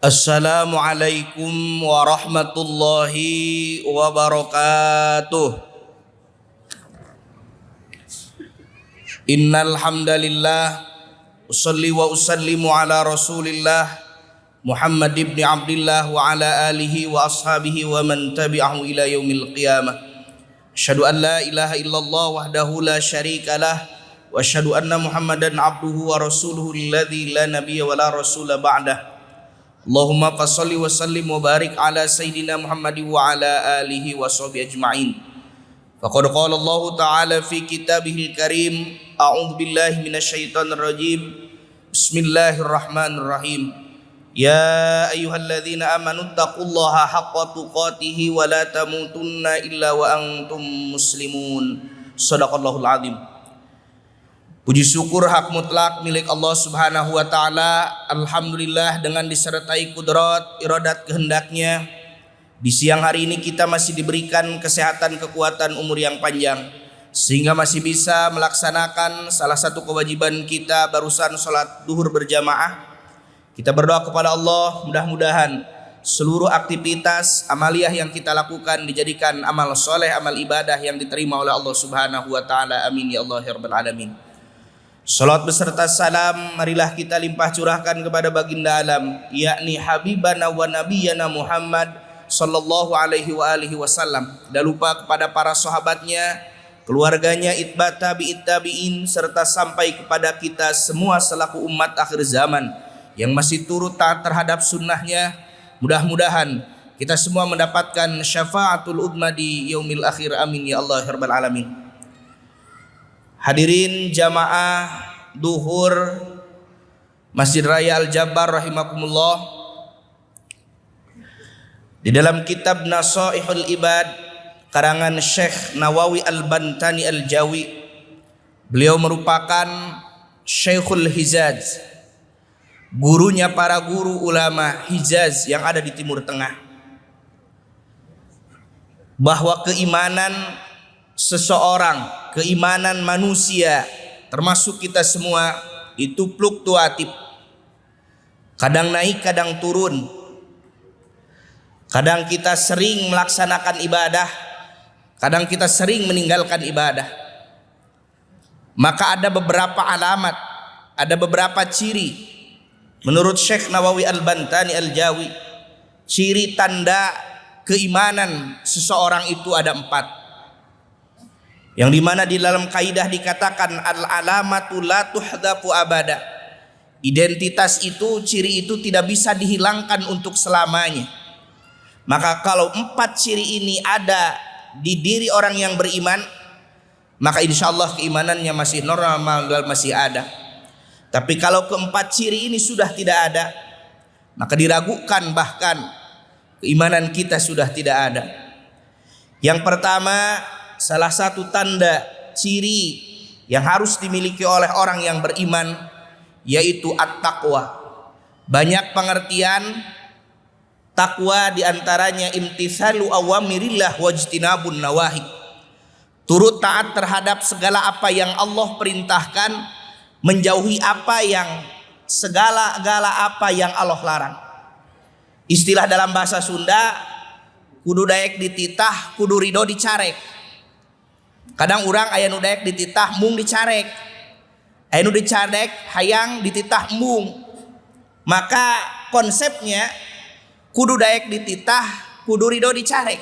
Assalamualaikum warahmatullahi wabarakatuh. Innal hamdalillah usolli wa usallimu ala Rasulillah Muhammad ibn Abdullah wa ala alihi wa ashabihi wa man tabi'ahu ila yaumil qiyamah. Asyhadu an la ilaha illallah wahdahu la syarika lah wa asyhadu anna Muhammadan abduhu wa rasuluhu alladzi la nabiyya wa la rasula ba'dah. Allahumma fasholli wa sallim wa barik ala sayyidina Muhammad wa ala alihi wa sahbihi ajma'in. Faqad qala Allah ta'ala fi kitabihil karim, a'udzu billahi minasyaitonir rajim. Bismillahirrahmanirrahim. Ya ayyuhalladzina amanu taqullaha haqqa tuqatih wa la tamutunna illa wa antum muslimun. Shadaqallahul azim. Puji syukur hak mutlak milik Allah Subhanahu wa taala. Alhamdulillah, dengan disertai kudrat iradat kehendaknya, di siang hari ini kita masih diberikan kesehatan, kekuatan, umur yang panjang, sehingga masih bisa melaksanakan salah satu kewajiban kita, barusan sholat duhur berjamaah. Kita berdoa kepada Allah, mudah-mudahan seluruh aktivitas amaliyah yang kita lakukan dijadikan amal soleh, amal ibadah yang diterima oleh Allah Subhanahu wa taala. Amin ya Allah ya rabbal alamin. Salat beserta salam marilah kita limpah curahkan kepada baginda alam, yakni habibana wa nabiyana Muhammad sallallahu alaihi wa alihi wasallam. Dan lupa kepada para sahabatnya, keluarganya, itba tabi'it tabi'in, serta sampai kepada kita semua selaku umat akhir zaman yang masih turut taat terhadap sunnahnya. Mudah-mudahan kita semua mendapatkan syafaatul udma di yaumil akhir. Amin ya Allah ya rabbal alamin. Hadirin jamaah duhur Masjid Raya Al-Jabar rahimakumullah. Di dalam kitab Nasaihul Ibad karangan Syekh Nawawi Al-Bantani Al-Jawi, beliau merupakan Syekhul Hijaz, gurunya para guru ulama Hijaz yang ada di Timur Tengah, bahwa keimanan seseorang, keimanan manusia, termasuk kita semua, itu fluktuatif. Kadang naik, kadang turun. Kadang kita sering melaksanakan ibadah, kadang kita sering meninggalkan ibadah. Maka ada beberapa alamat, ada beberapa ciri. Menurut Syekh Nawawi Al-Bantani Al-Jawi, ciri tanda keimanan seseorang itu ada 4. Yang dimana di dalam kaidah dikatakan al-alamatu la tuhdafu abada. Identitas itu, ciri itu tidak bisa dihilangkan untuk selamanya. Maka kalau 4 ciri ini ada di diri orang yang beriman, maka insya Allah keimanannya masih normal, masih ada. Tapi kalau keempat ciri ini sudah tidak ada, maka diragukan bahkan keimanan kita sudah tidak ada. Yang pertama, salah satu tanda ciri yang harus dimiliki oleh orang yang beriman yaitu at-taqwa. Banyak pengertian takwa, diantaranya imtithalu awamirillah wajtinabun nawahi, turut taat terhadap segala apa yang Allah perintahkan, menjauhi segala apa yang Allah larang. Istilah dalam bahasa Sunda, kudu daek dititah, kudu ridho dicarek. Kadang orang aya nu daek dititah mung dicarek, aya nu dicarek hayang dititah mung. Maka konsepnya kudu daek dititah, kudu ridho dicarek.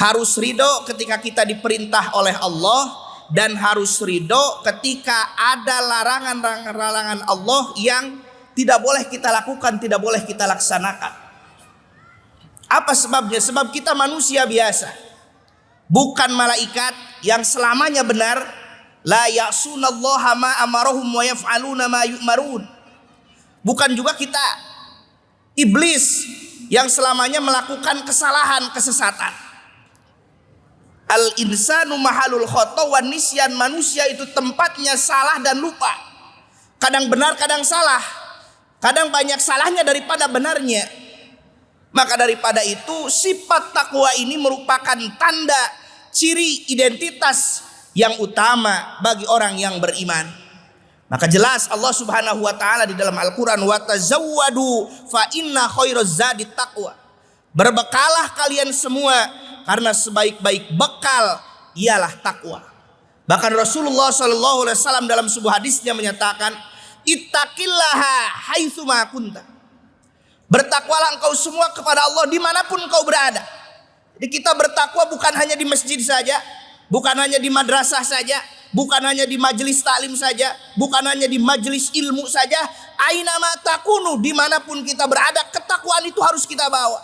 Harus ridho ketika kita diperintah oleh Allah, dan harus ridho ketika ada larangan Allah yang tidak boleh kita lakukan, tidak boleh kita laksanakan. Apa sebabnya? Sebab kita manusia biasa, bukan malaikat yang selamanya benar. La ya'sunallaha ma amarahum wa yaf'aluna ma yu'marun. Bukan juga kita iblis yang selamanya melakukan kesalahan, kesesatan. Al-insanu mahalul khata wan nisyan. Manusia itu tempatnya salah dan lupa. Kadang benar, kadang salah. Kadang banyak salahnya daripada benarnya. Maka daripada itu, sifat takwa ini merupakan tanda, ciri, identitas yang utama bagi orang yang beriman. Maka jelas Allah Subhanahu wa taala di dalam Al-Qur'an, wa tazawwadu fa inna khairaz zadi taqwa. Berbekalah kalian semua karena sebaik-baik bekal ialah takwa. Bahkan Rasulullah sallallahu alaihi wasallam dalam sebuah hadisnya menyatakan, ittaqillaha haitsu ma kunta. Bertakwalah engkau semua kepada Allah dimanapun engkau berada. Jadi kita bertakwa bukan hanya di masjid saja, bukan hanya di madrasah saja, bukan hanya di majelis taklim saja, bukan hanya di majelis ilmu saja. Aina ma takunu, dimanapun kita berada, ketakwaan itu harus kita bawa.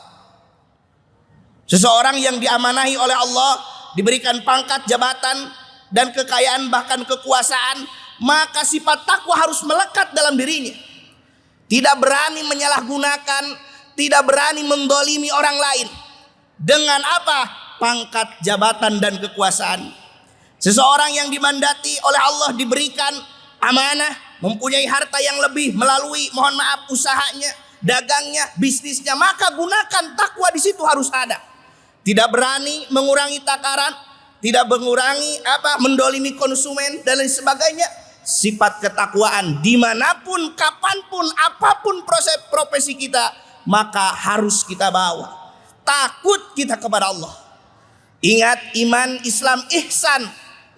Seseorang yang diamanahi oleh Allah, diberikan pangkat, jabatan, dan kekayaan, bahkan kekuasaan, maka sifat takwa harus melekat dalam dirinya. Tidak berani menyalahgunakan, tidak berani mendolimi orang lain. Dengan apa? Pangkat, jabatan, dan kekuasaan. Seseorang yang dimandati oleh Allah, diberikan amanah, mempunyai harta yang lebih melalui, mohon maaf, usahanya, dagangnya, bisnisnya, maka gunakan takwa di situ harus ada. Tidak berani mengurangi takaran, tidak mengurangi mendolimi konsumen dan lain sebagainya. Sifat ketakwaan dimanapun, kapanpun, apapun proses profesi kita, maka harus kita bawa. Takut kita kepada Allah. Ingat, iman, Islam, ihsan,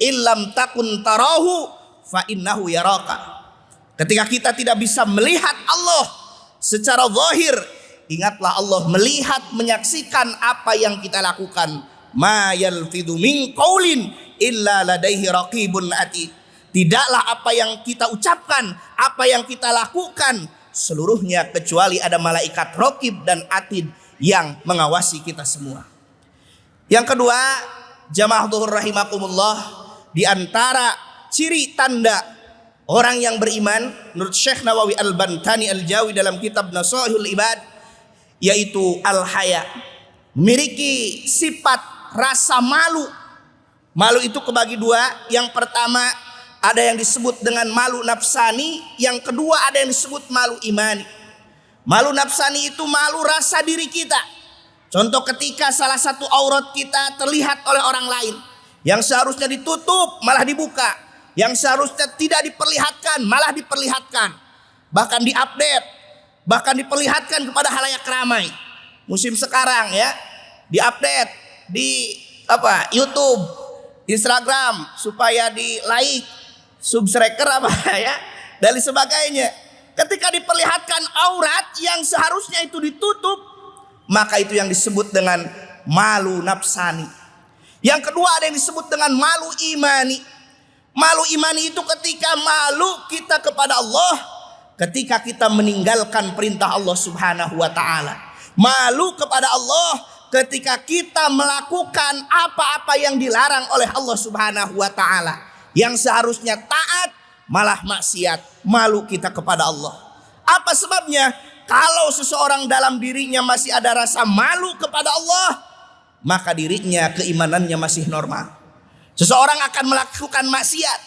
illam takun tarahu fa innahu yaraka. Ketika kita tidak bisa melihat Allah secara zahir, ingatlah Allah melihat, menyaksikan apa yang kita lakukan. Ma yalfidhu min qaulin illa ladaihi raqibun atid. Tidaklah apa yang kita ucapkan, apa yang kita lakukan, seluruhnya kecuali ada malaikat raqib dan atid yang mengawasi kita semua. Yang kedua, jamaah dhuhur rahimakumullah, di antara ciri tanda orang yang beriman menurut Syekh Nawawi Al-Bantani Al-Jawi dalam kitab Nasaihul Ibad, yaitu al-haya, memiliki sifat rasa malu. Malu itu kebagi dua. Yang pertama ada yang disebut dengan malu nafsani, yang kedua ada yang disebut malu imani. Malu nafsani itu malu rasa diri kita. Contoh ketika salah satu aurat kita terlihat oleh orang lain, yang seharusnya ditutup malah dibuka, yang seharusnya tidak diperlihatkan malah diperlihatkan, bahkan diupdate, bahkan diperlihatkan kepada halayak ramai. Musim sekarang ya, diupdate di YouTube, Instagram, supaya di like, subscriber ya, dan sebagainya. Ketika diperlihatkan aurat yang seharusnya itu ditutup, maka itu yang disebut dengan malu nafsani. Yang kedua ada yang disebut dengan malu imani. Malu imani itu ketika malu kita kepada Allah, ketika kita meninggalkan perintah Allah Subhanahu wa taala. Malu kepada Allah ketika kita melakukan apa-apa yang dilarang oleh Allah Subhanahu wa taala. Yang seharusnya taat malah maksiat. Malu kita kepada Allah. Apa sebabnya? Kalau seseorang dalam dirinya masih ada rasa malu kepada Allah, maka dirinya, keimanannya masih normal. Seseorang akan melakukan maksiat.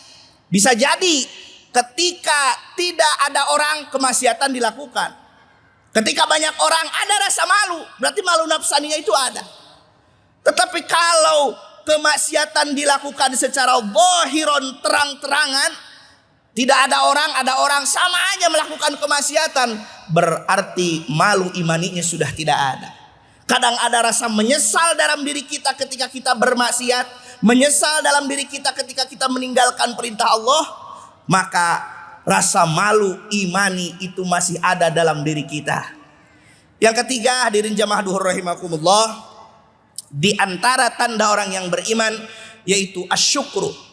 Bisa jadi ketika tidak ada orang, kemaksiatan dilakukan. Ketika banyak orang ada rasa malu, berarti malu nafsaninya itu ada. Tetapi kalau kemaksiatan dilakukan secara zahiron, terang-terangan, tidak ada orang sama aja melakukan kemaksiatan, berarti malu imaninya sudah tidak ada. Kadang ada rasa menyesal dalam diri kita ketika kita bermaksiat, menyesal dalam diri kita ketika kita meninggalkan perintah Allah, maka rasa malu imani itu masih ada dalam diri kita. Yang ketiga, hadirin jamaah dhuhur rahimakumullah, di antara tanda orang yang beriman yaitu asyukru.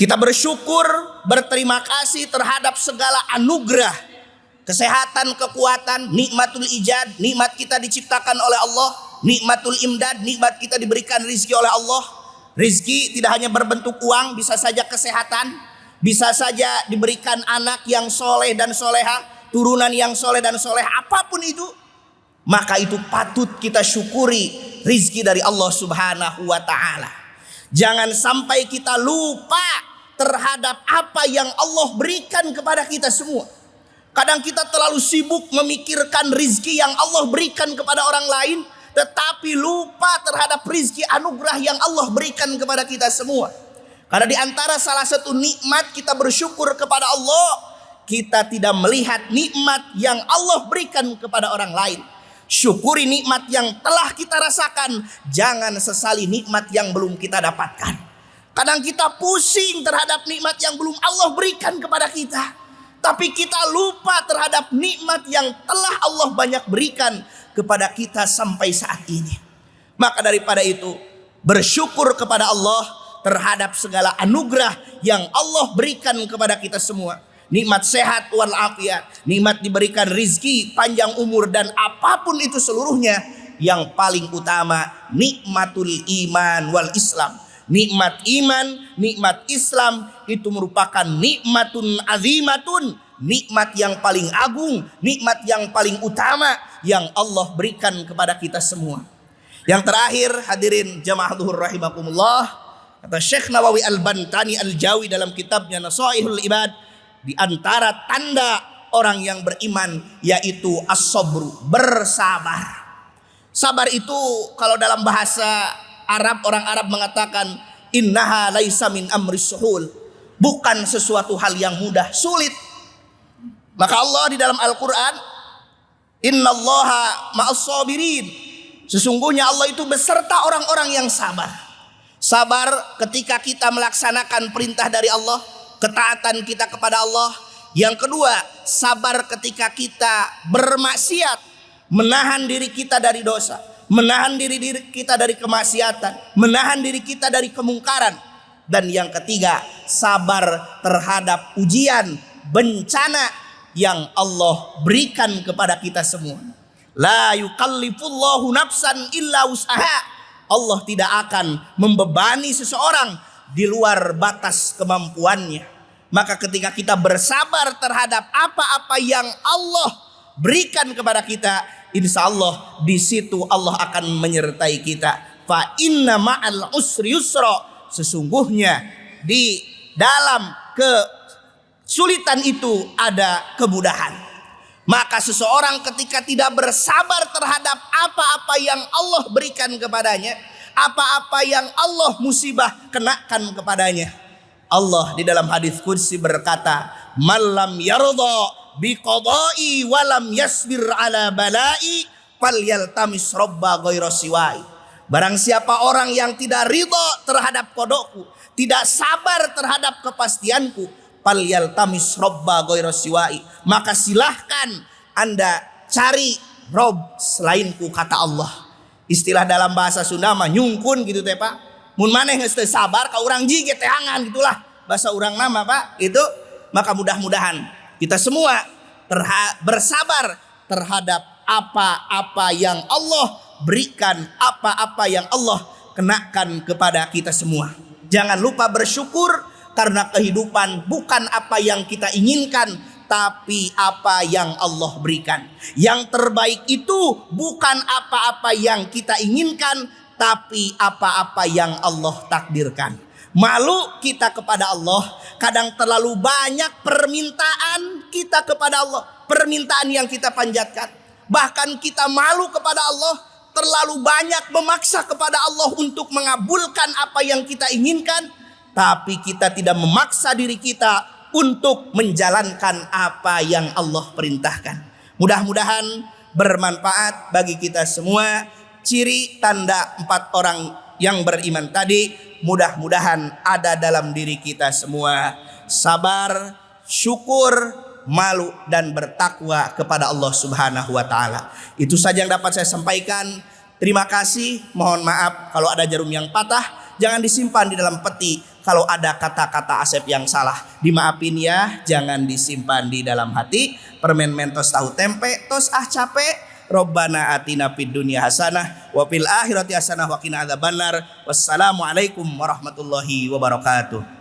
Kita bersyukur, berterima kasih terhadap segala anugerah, kesehatan, kekuatan, nikmatul ijad, nikmat kita diciptakan oleh Allah, nikmatul imdad, nikmat kita diberikan rizki oleh Allah. Rizki tidak hanya berbentuk uang, bisa saja kesehatan, bisa saja diberikan anak yang soleh dan soleha, turunan yang soleh dan soleh, apapun itu, maka itu patut kita syukuri rizki dari Allah Subhanahu wa ta'ala. Jangan sampai kita lupa terhadap apa yang Allah berikan kepada kita semua. Kadang kita terlalu sibuk memikirkan rizki yang Allah berikan kepada orang lain, tetapi lupa terhadap rizki anugerah yang Allah berikan kepada kita semua. Karena di antara salah satu nikmat kita bersyukur kepada Allah, kita tidak melihat nikmat yang Allah berikan kepada orang lain. Syukuri nikmat yang telah kita rasakan, jangan sesali nikmat yang belum kita dapatkan. Kadang kita pusing terhadap nikmat yang belum Allah berikan kepada kita, tapi kita lupa terhadap nikmat yang telah Allah banyak berikan kepada kita sampai saat ini. Maka daripada itu, bersyukur kepada Allah terhadap segala anugerah yang Allah berikan kepada kita semua. Nikmat sehat wal afiat, nikmat diberikan rizki, panjang umur, dan apapun itu seluruhnya, yang paling utama nikmatul iman wal Islam. Nikmat iman, nikmat Islam itu merupakan nikmatun azimatun, nikmat yang paling agung, nikmat yang paling utama yang Allah berikan kepada kita semua. Yang terakhir, hadirin jamaah zuhur rahimakumullah, kata Syekh Nawawi Al-Bantani Al-Jawi dalam kitabnya Nasaihul Ibad, di antara tanda orang yang beriman yaitu as-sabru, bersabar. Sabar itu kalau dalam bahasa Arab, orang Arab mengatakan innaha laisa min amris suhul, bukan sesuatu hal yang mudah, sulit. Maka Allah di dalam Al-Quran, innallaha ma'as sabirin, sesungguhnya Allah itu beserta orang-orang yang sabar. Sabar ketika kita melaksanakan perintah dari Allah, ketaatan kita kepada Allah. Yang kedua, sabar ketika kita bermaksiat, menahan diri kita dari dosa, menahan diri kita dari kemaksiatan, menahan diri kita dari kemungkaran. Dan yang ketiga, sabar terhadap ujian, bencana yang Allah berikan kepada kita semua. La yukallifullahu nafsan illa wus'aha. Allah tidak akan membebani seseorang di luar batas kemampuannya. Maka ketika kita bersabar terhadap apa-apa yang Allah berikan kepada kita, insya Allah di situ Allah akan menyertai kita. Fa inna ma'al usri yusra, sesungguhnya di dalam kesulitan itu ada kemudahan. Maka seseorang ketika tidak bersabar terhadap apa-apa yang Allah berikan kepadanya, apa-apa yang Allah musibah kenakan kepadanya, Allah di dalam hadis qudsi berkata, "Malam yarda biqada'i walam yasbir ala bala'i falyaltamis robba ghayra siwai." Barang siapa orang yang tidak ridha terhadap kodokku, tidak sabar terhadap kepastianku, falyaltamis robba ghayra siwai, maka silahkan Anda cari rob selainku, kata Allah. Istilah dalam bahasa Sunda mah nyungkun gitu teh Pak. Mun maneh geus teu sabar ka urang jige teangan gitulah bahasa urang nama Pak. Itu maka mudah-mudahan kita semua bersabar terhadap apa-apa yang Allah berikan, apa-apa yang Allah kenakan kepada kita semua. Jangan lupa bersyukur karena kehidupan bukan apa yang kita inginkan, tapi apa yang Allah berikan. Yang terbaik itu bukan apa-apa yang kita inginkan, tapi apa-apa yang Allah takdirkan. Malu kita kepada Allah, kadang terlalu banyak permintaan kita kepada Allah, permintaan yang kita panjatkan. Bahkan kita malu kepada Allah, terlalu banyak memaksa kepada Allah untuk mengabulkan apa yang kita inginkan, tapi kita tidak memaksa diri kita untuk menjalankan apa yang Allah perintahkan. Mudah-mudahan bermanfaat bagi kita semua. Ciri tanda 4 orang yang beriman tadi mudah-mudahan ada dalam diri kita semua. Sabar, syukur, malu, dan bertakwa kepada Allah Subhanahu wa taala. Itu saja yang dapat saya sampaikan. Terima kasih. Mohon maaf kalau ada jarum yang patah, jangan disimpan di dalam peti. Kalau ada kata-kata Asep yang salah, dimaafin ya, jangan disimpan di dalam hati. Permen mentos tahu tempe, tos capek. Robbana atina fid dunya hasanah wa fil akhirati hasanah wa qina adzabannar. Wassalamualaikum warahmatullahi wabarakatuh.